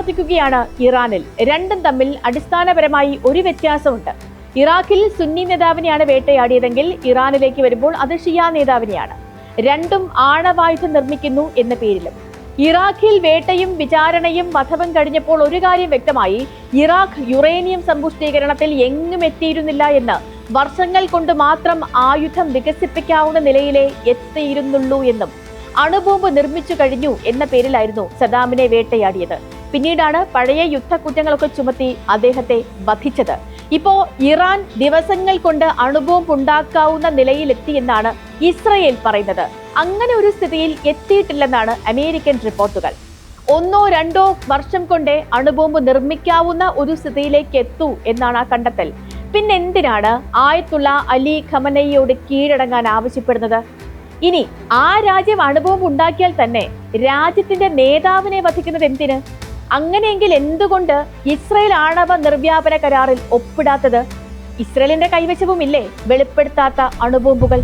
ആവർത്തിക്കുകയാണ് ഇറാനിൽ. രണ്ടും തമ്മിൽ അടിസ്ഥാനപരമായി ഒരു വ്യത്യാസമുണ്ട്. ഇറാഖിൽ സുന്നി നേതാവിനെയാണ് വേട്ടയാടിയതെങ്കിൽ ഇറാനിലേക്ക് വരുമ്പോൾ അത് ഷിയ നേതാവിനെയാണ്. രണ്ടും ആണവായുധം നിർമ്മിക്കുന്നു എന്ന പേരിലും. ഇറാഖിൽ വേട്ടയും വിചാരണയും വധവും കഴിഞ്ഞപ്പോൾ ഒരു കാര്യം വ്യക്തമായി: ഇറാഖ് യുറേനിയം സമ്പുഷ്ടീകരണത്തിൽ എങ്ങും എത്തിയിരുന്നില്ല എന്ന്. വർഷങ്ങൾ കൊണ്ട് മാത്രം ആയുധം വികസിപ്പിക്കാവുന്ന നിലയിലേ എത്തിയിരുന്നുള്ളൂ എന്നും. അണുബോംബ് നിർമ്മിച്ചു കഴിഞ്ഞു എന്ന പേരിലായിരുന്നു സദാമിനെ വേട്ടയാടിയത്. പിന്നീടാണ് പഴയ യുദ്ധക്കുറ്റങ്ങളൊക്കെ ചുമത്തി അദ്ദേഹത്തെ വധിച്ചത്. ഇപ്പോ ഇറാൻ ദിവസങ്ങൾ കൊണ്ട് അണുബോംബ് ഉണ്ടാക്കാവുന്ന നിലയിലെത്തിയെന്നാണ് ഇസ്രയേൽ പറയുന്നത്. അങ്ങനെ ഒരു സ്ഥിതിയിൽ എത്തിയിട്ടില്ലെന്നാണ് അമേരിക്കൻ റിപ്പോർട്ടുകൾ. 1-2 വർഷം കൊണ്ടേ അണുബോംബ് നിർമ്മിക്കാവുന്ന ഒരു സ്ഥിതിയിലേക്ക് എത്തൂ എന്നാണ് ആ കണ്ടെത്തൽ. പിന്നെ എന്തിനാണ് ആയത്തുള്ള അലി ഖമനയിയോട് കീഴടങ്ങാൻ ആവശ്യപ്പെടുന്നത്? ഇനി ആ രാജ്യം അണുബോംബ് ഉണ്ടാക്കിയാൽ തന്നെ രാജ്യത്തിന്റെ നേതാവിനെ വധിക്കുന്നത് എന്തിന്? അങ്ങനെയെങ്കിൽ എന്തുകൊണ്ട് ഇസ്രയേൽ ആണവ നിർവ്യാപന കരാറിൽ ഒപ്പിടാത്തത്? ഇസ്രയേലിന്റെ കൈവശവുമില്ലേ വെളിപ്പെടുത്താത്ത അണുബോംബുകൾ?